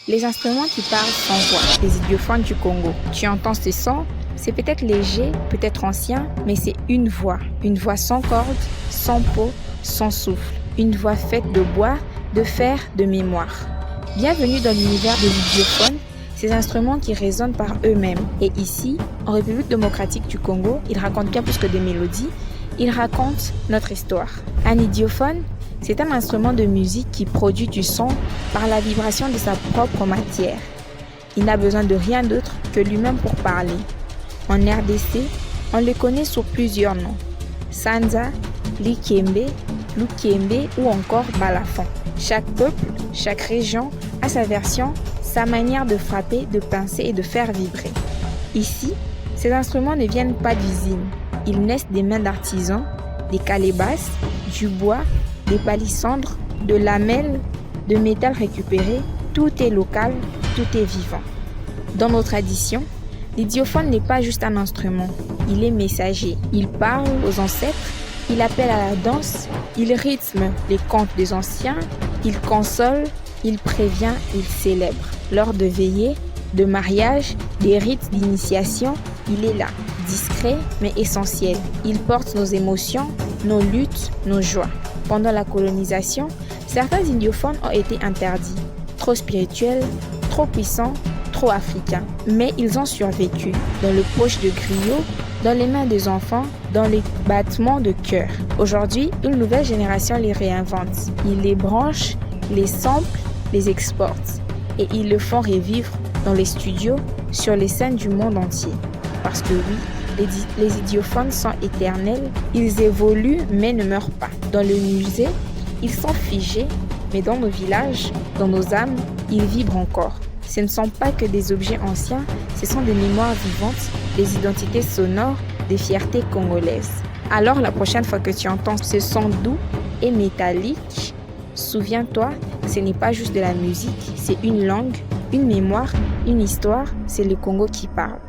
Les instruments qui parlent sans voix, les idiophones du Congo. Tu entends ce son? C'est peut-être léger, peut-être ancien, mais c'est une voix sans cordes, sans peau, sans souffle. Une voix faite de bois, de fer, de mémoire. Bienvenue dans l'univers de l'idiophone, ces instruments qui résonnent par eux-mêmes. Et ici, en République démocratique du Congo, ils racontent bien plus que des mélodies, ils racontent notre histoire. Un idiophone, c'est un instrument de musique qui produit du son par la vibration de sa propre matière. Il n'a besoin de rien d'autre que lui-même pour parler. En RDC, on le connaît sous plusieurs noms. Sanza, Likembe, Lukembe ou encore Balafon. Chaque peuple, chaque région a sa version, sa manière de frapper, de pincer et de faire vibrer. Ici, ces instruments ne viennent pas d'usine. Ils naissent des mains d'artisans, des calebasses, du bois, des palissandres, de lamelles, de métal récupéré. Tout est local, tout est vivant. Dans nos traditions, l'idiophone n'est pas juste un instrument, il est messager. Il parle aux ancêtres, il appelle à la danse, il rythme les contes des anciens, il console, il prévient, il célèbre. Lors de veillées, de mariages, des rites d'initiation, il est là, discret mais essentiel. Il porte nos émotions, nos luttes, nos joies. Pendant la colonisation, certains idiophones ont été interdits, trop spirituels, trop puissants, trop africains. Mais ils ont survécu dans le poche de griots, dans les mains des enfants, dans les battements de cœur. Aujourd'hui, une nouvelle génération les réinvente. Ils les branchent, les samplent, les exportent. Et ils le font revivre dans les studios, sur les scènes du monde entier. Parce que oui, les idiophones sont éternels, ils évoluent mais ne meurent pas. Dans le musée, ils sont figés, mais dans nos villages, dans nos âmes, ils vibrent encore. Ce ne sont pas que des objets anciens, ce sont des mémoires vivantes, des identités sonores, des fiertés congolaises. Alors la prochaine fois que tu entends ce son doux et métallique, souviens-toi, ce n'est pas juste de la musique, c'est une langue, une mémoire, une histoire, c'est le Congo qui parle.